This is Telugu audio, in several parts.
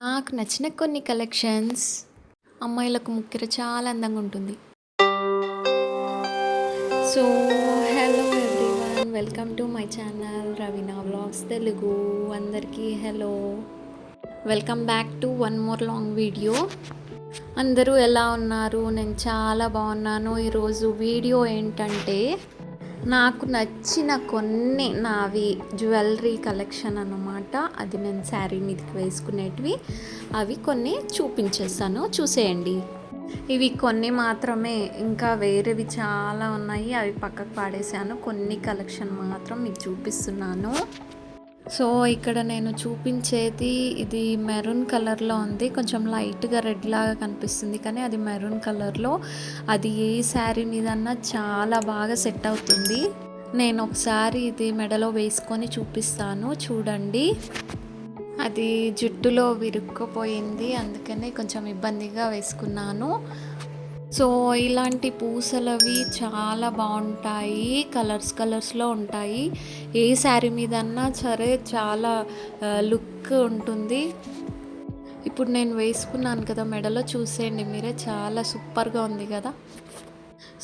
నాకు నచ్చిన కొన్ని కలెక్షన్స్ అమ్మాయిలకు ముక్కెర చాలా అందంగా ఉంటుంది. So hello everyone, welcome to my channel Raveena vlogs Telugu. అందరికీ hello, welcome back to one more long video. అందరూ ఎలా ఉన్నారు? నేను చాలా బాగున్నాను. ఈరోజు వీడియో ఏంటంటే నాకు నచ్చిన కొన్ని నావి జ్యువెలరీ కలెక్షన్ అన్నమాట. అది నేను శారీ మీదకి వేసుకునేటివి. అవి కొన్ని చూపించేస్తాను, చూసేయండి. ఇవి కొన్ని మాత్రమే, ఇంకా వేరేవి చాలా ఉన్నాయి. అవి పక్కకు పాడేశాను. కొన్ని కలెక్షన్ మాత్రం మీకు చూపిస్తున్నాను. సో ఇక్కడ నేను చూపించేది ఇది మెరూన్ కలర్లో ఉంది. కొంచెం లైట్గా రెడ్ లాగా కనిపిస్తుంది, కానీ అది మెరూన్ కలర్లో. అది ఏ శారీ మీదన్నా చాలా బాగా సెట్ అవుతుంది. నేను ఒకసారి ఇది మెడలో వేసుకొని చూపిస్తాను, చూడండి. అది జుట్టులో విరుక్కుపోయింది, అందుకనే కొంచెం ఇబ్బందిగా వేసుకున్నాను. సో ఇలాంటి పూసలవి చాలా బాగుంటాయి, కలర్స్లో ఉంటాయి. ఏ శారీ మీదన్నా సరే చాలా లుక్ ఉంటుంది. ఇప్పుడు నేను వేసుకున్నాను కదా మెడలో, చూసేయండి మీరే, చాలా సూపర్గా ఉంది కదా.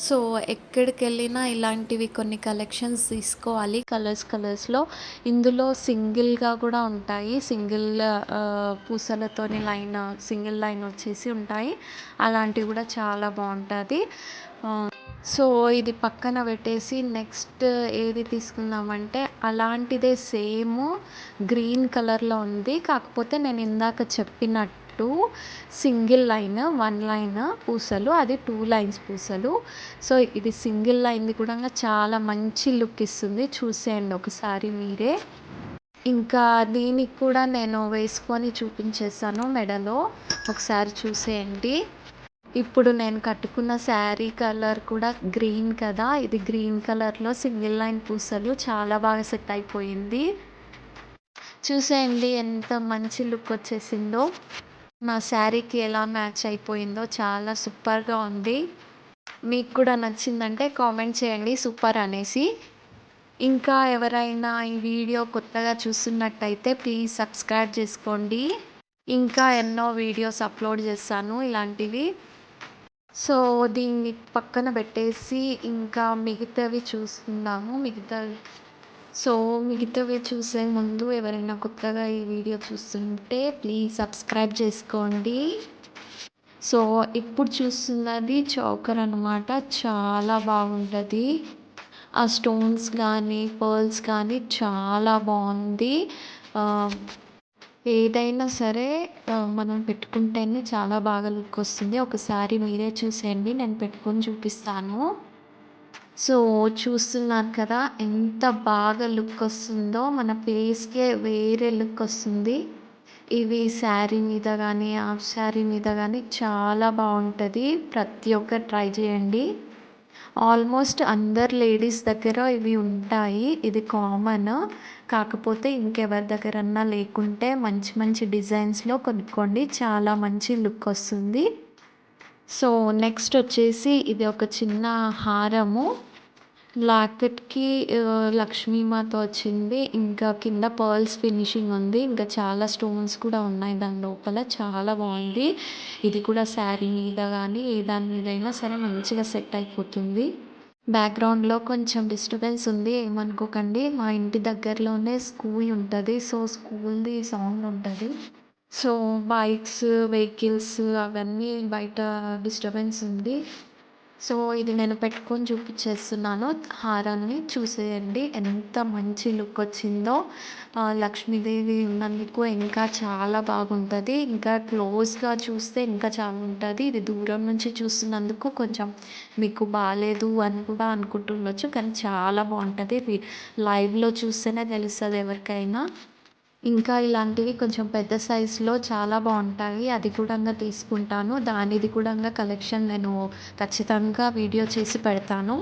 సో ఎక్కడికి వెళ్ళినా ఇలాంటివి కొన్ని కలెక్షన్స్ తీసుకోవాలి, కలర్స్లో. ఇందులో సింగిల్గా కూడా ఉంటాయి, సింగిల్ పూసలతోని లైన్, సింగిల్ లైన్ వచ్చేసి ఉంటాయి. అలాంటివి కూడా చాలా బాగుంటుంది. సో ఇది పక్కన పెట్టేసి నెక్స్ట్ ఏది తీసుకుందామంటే అలాంటిదే, సేమ్ గ్రీన్ కలర్లో ఉంది. కాకపోతే నేను ఇందాక చెప్పినట్టు సింగిల్ లైన్, వన్ లైన్ పూసలు, అది 2 లైన్స్ పూసలు. సో ఇది సింగిల్ లైన్ది కూడా చాలా మంచి లుక్ ఇస్తుంది, చూసేయండి ఒకసారి మీరే. ఇంకా దీనికి కూడా నేను వేసుకొని చూపించేస్తాను మెడలో, ఒకసారి చూసేయండి. ఇప్పుడు నేను కట్టుకున్న శారీ కలర్ కూడా గ్రీన్ కదా, ఇది గ్రీన్ కలర్లో సింగిల్ లైన్ పూసలు, చాలా బాగా సెట్ అయిపోయింది. చూసేయండి ఎంత మంచి లుక్ వచ్చేసిందో, నా శారీకి ఎలా మ్యాచ్ అయిపోయిందో, చాలా సూపర్గా ఉంది. మీకు కూడా నచ్చిందంటే కామెంట్ చేయండి సూపర్ అనేసి. ఇంకా ఎవరైనా ఈ వీడియో కొత్తగా చూస్తున్నట్టయితే ప్లీజ్ సబ్స్క్రైబ్ చేసుకోండి. ఇంకా ఎన్నో వీడియోస్ అప్లోడ్ చేస్తాను ఇలాంటివి. సో దీన్ని పక్కన పెట్టేసి ఇంకా మిగతావి చూస్తున్నాము. మిగతావి చూసే ముందు ఎవరైనా కొత్తగా ఈ వీడియో చూస్తుంటే ప్లీజ్ సబ్స్క్రైబ్ చేసుకోండి. సో ఇప్పుడు చూస్తున్నది చోకర్ అనమాట, చాలా బాగుంటుంది. ఆ స్టోన్స్ కానీ పర్ల్స్ కానీ చాలా బాగుంది. ఏదైనా సరే మనం పెట్టుకుంటేనే చాలా బాగా లుక్ వస్తుంది. ఒకసారి మీరే చూసేయండి, నేను పెట్టుకొని చూపిస్తాను. సో చూస్తున్నారు కదా ఎంత బాగా లుక్ వస్తుందో, మన ఫేస్కే వేరే లుక్ వస్తుంది. ఇవి శారీ మీద కానీ హాఫ్ శారీ మీద కానీ చాలా బాగుంటుంది. ప్రతి ఒక్కరు ట్రై చేయండి. ఆల్మోస్ట్ అందరు లేడీస్ దగ్గర ఇవి ఉంటాయి, ఇది కామన్. కాకపోతే ఇంకెవరి దగ్గరన్నా లేకుంటే మంచి మంచి డిజైన్స్లో కొనుక్కోండి, చాలా మంచి లుక్ వస్తుంది. సో నెక్స్ట్ వచ్చేసి ఇది ఒక చిన్న హారము, లాకెట్కి లక్ష్మీమాత వచ్చింది, ఇంకా కింద పర్ల్స్ ఫినిషింగ్ ఉంది, ఇంకా చాలా స్టోన్స్ కూడా ఉన్నాయి దాని లోపల, చాలా బాగుంది. ఇది కూడా శారీ మీద కానీ ఏ దాని మీద అయినా సరే మంచిగా సెట్ అయిపోతుంది. బ్యాక్గ్రౌండ్లో కొంచెం డిస్టర్బెన్స్ ఉంది, ఏమనుకోకండి. మా ఇంటి దగ్గరలోనే స్కూల్ ఉంటుంది, సో స్కూల్ది సౌండ్ ఉంటుంది. సో బైక్స్, వెహికల్స్ అవన్నీ బయట డిస్టర్బెన్స్ ఉంది. సో ఇది నేను పెట్టుకొని చూపించేస్తున్నాను హారాన్ని, చూసేయండి ఎంత మంచి లుక్ వచ్చిందో. లక్ష్మీదేవి ఉన్నందుకు ఇంకా చాలా బాగుంటుంది, ఇంకా క్లోజ్గా చూస్తే ఇంకా చాలా ఉంటుంది. ఇది దూరం నుంచి చూస్తున్నందుకు కొంచెం మీకు బాగాలేదు అని కూడా అనుకుంటుండొచ్చు, కానీ చాలా బాగుంటుంది. ఇది లైవ్లో చూస్తేనే తెలుస్తుంది ఎవరికైనా. ఇంకా ఇలాంటివి కొంచెం పెద్ద సైజులో చాలా బాగుంటాయి, అది కూడా తీసుకుంటాను. దానిది కూడా కలెక్షన్ నేను ఖచ్చితంగా వీడియో చేసి పెడతాను.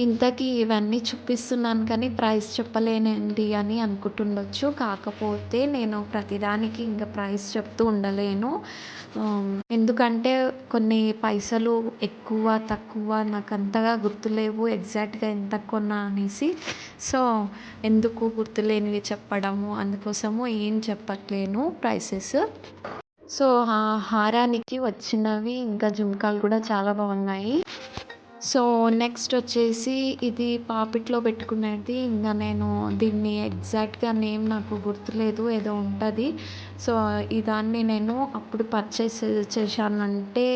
ఇంతకీ ఇవన్నీ చూపిస్తున్నాను కానీ ప్రైస్ చెప్పలేనండి అని అనుకుంటుండొచ్చు. కాకపోతే నేను ప్రతిదానికి ఇంకా ప్రైస్ చెప్తూ ఉండలేను, ఎందుకంటే కొన్ని పైసలు ఎక్కువ తక్కువ నాకు అంతగా గుర్తులేవు ఎగ్జాక్ట్గా ఎంత కొన్నా అనేసి. సో ఎందుకు గుర్తులేనివి చెప్పడము, అందుకోసము ఏం చెప్పట్లేను ప్రైసెస్. సో, ఆ హారానికి వచ్చినవి ఇంకా జుంకాలు కూడా చాలా బాగున్నాయి. సో, నెక్స్ట్ వచ్చేసి ఇది పాపిట్లో పెట్టుకునేది. ఇంక నేను దీన్ని ఎగ్జాక్ట్‌గా నేమ్ నాకు గుర్తులేదు. ఏదో ఉంటది. సో, ఈ దాన్ని నేను అప్పుడు పర్చేస్ చేశానంటే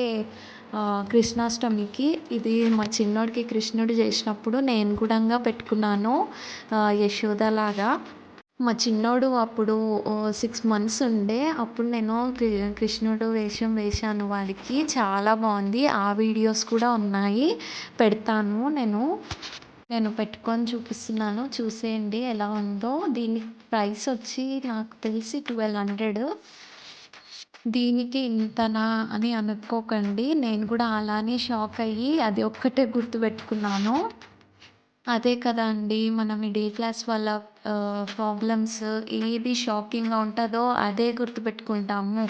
కృష్ణాష్టమికి. ఇది మా చిన్నోడికి కృష్ణుడు చేసినప్పుడు నేను కూడంగా పెట్టుకున్నాను యశోదలాగా. మా చిన్నోడు అప్పుడు 6 మంత్స్ ఉండే. అప్పుడు నేను కృష్ణుడు వేషం వేశాను వాడికి. చాలా బాగుంది. ఆ వీడియోస్ కూడా ఉన్నాయి. పెడతాను నేను. నేను పెట్టుకొని చూపిస్తున్నాను. చూసేయండి ఎలా ఉందో. దీని ప్రైస్ వచ్చి నాకు తెలిసి 1200. దీనికి ఇంతనా అని అనుకోకండి. నేను కూడా అలానే షాక్ అయ్యి అది ఒక్కటే గుర్తుపెట్టుకున్నాను. అదే కదా అండి. మన మిడిల్ క్లాస్ వాళ్ళ ప్రాబ్లమ్స్ ఏది షాకింగ్‌గా ఉంటదో అదే గుర్తుపెట్టుకుంటాము.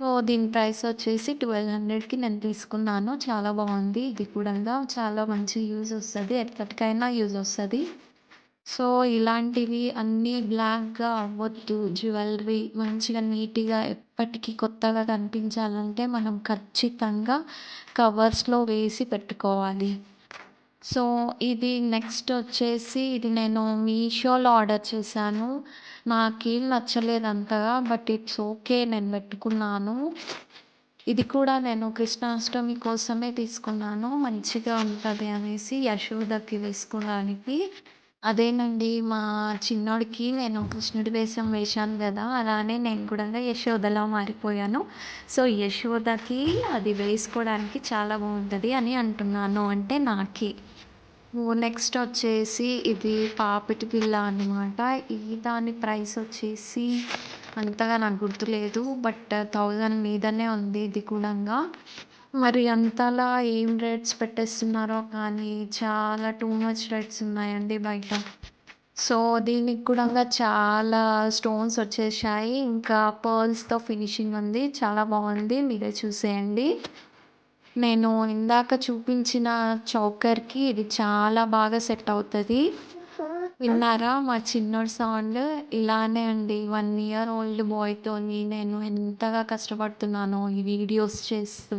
సో, దీని ప్రైస్ వచ్చేసి 1200కి నేను తీసుకున్నాను. చాలా బాగుంది. ఇది కూడంగా చాలా మంచి యూజ్ వస్తది. ఎప్పటికైనా యూజ్ వస్తది. సో, ఇలాంటివి అన్నీ బ్లాక్‌గా అవ్వొద్దు. జ్యువెలరీ మంచిగా నీట్‌గా ఎప్పటికి కొత్తగా కనిపించాలంటే మనం ఖచ్చితంగా కవర్స్‌లో వేసి పెట్టుకోవాలి. సో, ఇది నెక్స్ట్ వచ్చేసి ఇది నేను మీషోలో ఆర్డర్ చేశాను. నాకేం నచ్చలేదు అంతగా. But it's okay. నేను పెట్టుకున్నాను. ఇది కూడా నేను కృష్ణాష్టమి కోసమే తీసుకున్నాను. మంచిగా ఉంటది అనేసి యశోదకి వేసుకోవడానికి. అదేనండి మా చిన్నోడికి నేను కృష్ణుడి వేషం వేశాను గదా! అలానే నేను కూడా యశోదలా మారిపోయాను. సో, యశోదకి అది వేసుకోవడానికి చాలా బాగుంటది అని అంటున్నాను. అంటే నాకి. నెక్స్ట్ వచ్చేసి ఇది పాపిటి బిళ్ళ అనమాట. దాని ప్రైస్ వచ్చేసి అంతగా నాకు గుర్తులేదు. బట్ 1000 మీదనే ఉంది ఇది కూడంగా. మరి అంతలా ఏం రేట్స్ పెట్టేస్తున్నారో కానీ చాలా టూ మచ్ రేట్స్ ఉన్నాయండి బయట. సో, దీనికి కూడంగా చాలా స్టోన్స్ వచ్చేశాయి. ఇంకా పర్ల్స్‌తో ఫినిషింగ్ ఉంది. చాలా బాగుంది. మీరే చూసేయండి. నేను ఇందాక చూపించిన చోకర్‌కి ఇది చాలా బాగా సెట్ అవుతది. విన్నారా మా చిన్నోడి సౌండ్? ఇలానే అండి 1 ఇయర్ ఓల్డ్ బాయ్‌తోని నేను ఎంతగా కష్టపడుతున్నానో ఈ వీడియోస్ చేస్తూ,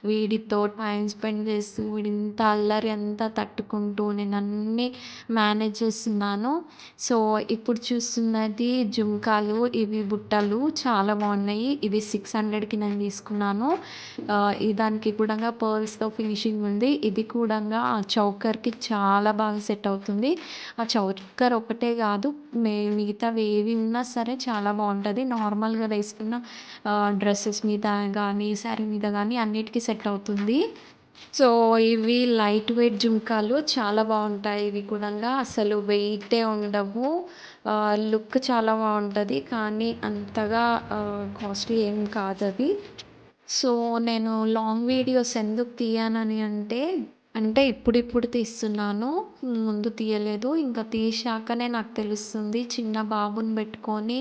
వీడితో టైమ్ స్పెండ్ చేస్తూ, వీడింత అల్లరి అంతా తట్టుకుంటూ నేనన్నీ మేనేజ్ చేస్తున్నాను. సో, ఇప్పుడు చూస్తున్నది జుంకాలు. ఇవి బుట్టలు చాలా బాగున్నాయి. ఇవి 600కి నేను తీసుకున్నాను. దానికి కూడంగా పర్ల్స్‌తో ఫినిషింగ్ ఉంది. ఇది కూడంగా ఆ చోకర్‌కి చాలా బాగా సెట్ అవుతుంది. ఆ చోకర్ ఒకటే కాదు మిగతావి ఏవి ఉన్నా సరే చాలా బాగుంటది. నార్మల్‌గా వేసుకున్న డ్రెసెస్ మీద కానీ, శారీ మీద కానీ అన్నిటికి సెట్ అవుతుంది. సో, ఇవి లైట్ వెయిట్ జుంకాలు చాలా బాగుంటాయి. ఇవి కూడంగా అసలు వెయిటే ఉండవు. లుక్ చాలా బాగుంటది. కానీ అంతగా కాస్ట్లీ ఏం కాదవి. సో, నేను లాంగ్ వీడియోస్ ఎందుకు తీయనని అంటే ఇప్పుడిప్పుడు తీస్తున్నాను. ముందు తీయలేదు. ఇంకా తీశాకనే నాకు తెలుస్తుంది. చిన్న బాబుని పెట్టుకొని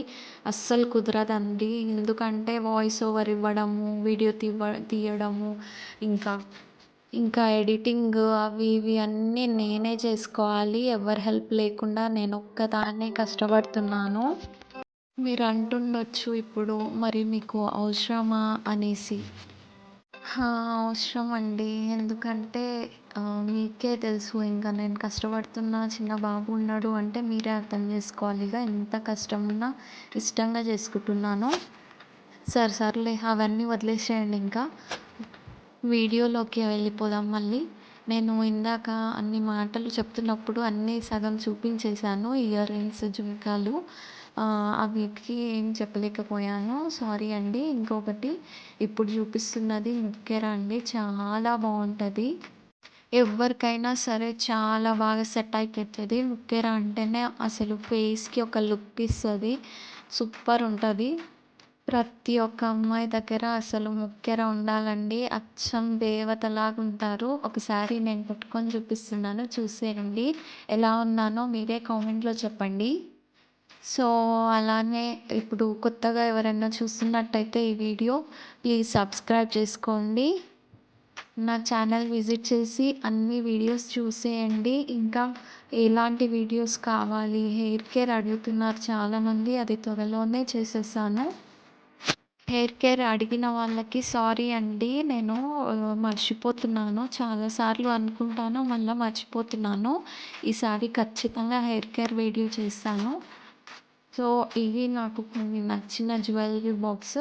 అస్సలు కుదరదండి. ఎందుకంటే వాయిస్ ఓవర్ ఇవ్వడము, వీడియో తీయడము, ఇంకా ఇంకా ఎడిటింగ్ అవి ఇవి అన్నీ నేనే చేసుకోవాలి. ఎవరి హెల్ప్ లేకుండా నేనొక్కదాన్నే కష్టపడుతున్నాను. మీరు అంటుండొచ్చు ఇప్పుడు మరి మీకు అవసరమా అనేసి. అవసరం అండి. ఎందుకంటే మీకే తెలుసు ఇంక నేను కష్టపడుతున్నా, చిన్న బాబు ఉన్నాడు అంటే మీరే అర్థం చేసుకోవాలిగా ఎంత కష్టమున్నా ఇష్టంగా చేసుకుంటున్నానో. సర్లే అవన్నీ వదిలేసేయండి ఇంకా. వీడియోలోకి వెళ్ళిపోదాం మళ్ళీ. నేను ఇందాక అన్ని మాటలు చెప్తున్నప్పుడు అన్నీ సగం చూపించేశాను. Ear rings, జుంకాలు. అవిటికి ఏం చెప్పలేకపోయాను. సారీ అండి. ఇంకొకటి ఇప్పుడు చూపిస్తున్నది ముక్కెర అండి. చాలా బాగుంటుంది. ఎవరికైనా సరే చాలా బాగా సెట్ అయిపోతుంది. ముక్కెర అంటేనే అసలు ఫేస్‌కి ఒక లుక్ ఇస్తది. సూపర్ ఉంటది. ప్రతి ఒక్క అమ్మాయి దగ్గర అసలు ముక్కెర ఉండాలండి. అచ్చం దేవతలాగా ఉంటారు. ఒకసారి నేను పెట్టుకొని చూపిస్తున్నాను చూసేయండి. ఎలా ఉన్నానో మీరే కామెంట్‌లో చెప్పండి. సో, అలానే ఇప్పుడు కొత్తగా ఎవరైనా చూస్తున్నట్టయితే ఈ వీడియో ప్లీజ్ సబ్స్క్రైబ్ చేసుకోండి. నా ఛానల్ విజిట్ చేసి అన్ని వీడియోస్ చూసేయండి. ఇంకా ఎలాంటి వీడియోస్ కావాలి, హెయిర్ కేర్ అడుగుతున్నారు చాలామంది. అది త్వరలోనే చేసేసాను. హెయిర్ కేర్ అడిగిన వాళ్ళకి సారీ అండి. నేను మర్చిపోతున్నాను. చాలా సార్లు అనుకుంటాను, మళ్ళా మర్చిపోతున్నాను. ఈసారి ఖచ్చితంగా హెయిర్ కేర్ వీడియో చేస్తాను. సో, ఇవి నాకు కొన్ని నచ్చిన జ్యువెలరీ బాక్స్.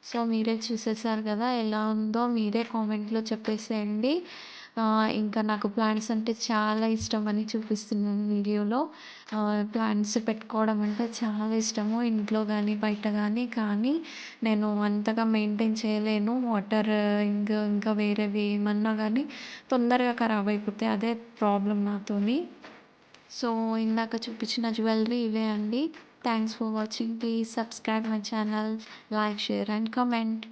సో, మీరే చూసేసారు కదా! ఎలా ఉందో మీరే కామెంట్‌లో చెప్పేసేయండి. ఇంకా నాకు ప్లాంట్స్ అంటే చాలా ఇష్టమని చూపిస్తున్నాను వీడియోలో. ప్లాంట్స్ పెట్టుకోవడం అంటే చాలా ఇష్టము. ఇంట్లో గానీ, బయట గానీ. కానీ నేను అంతగా మెయింటైన్ చేయలేను. వాటర్ ఇంకా వేరేవి ఏమన్నా గానీ తొందరగా ఖరాబ్ అయిపోతాయి. అదే ప్రాబ్లమ్ నాతోని. సో, ఇందాక చూపించిన జ్యువెలరీ ఇవే అండి. Thanks for watching. Please subscribe my channel, like, share and comment.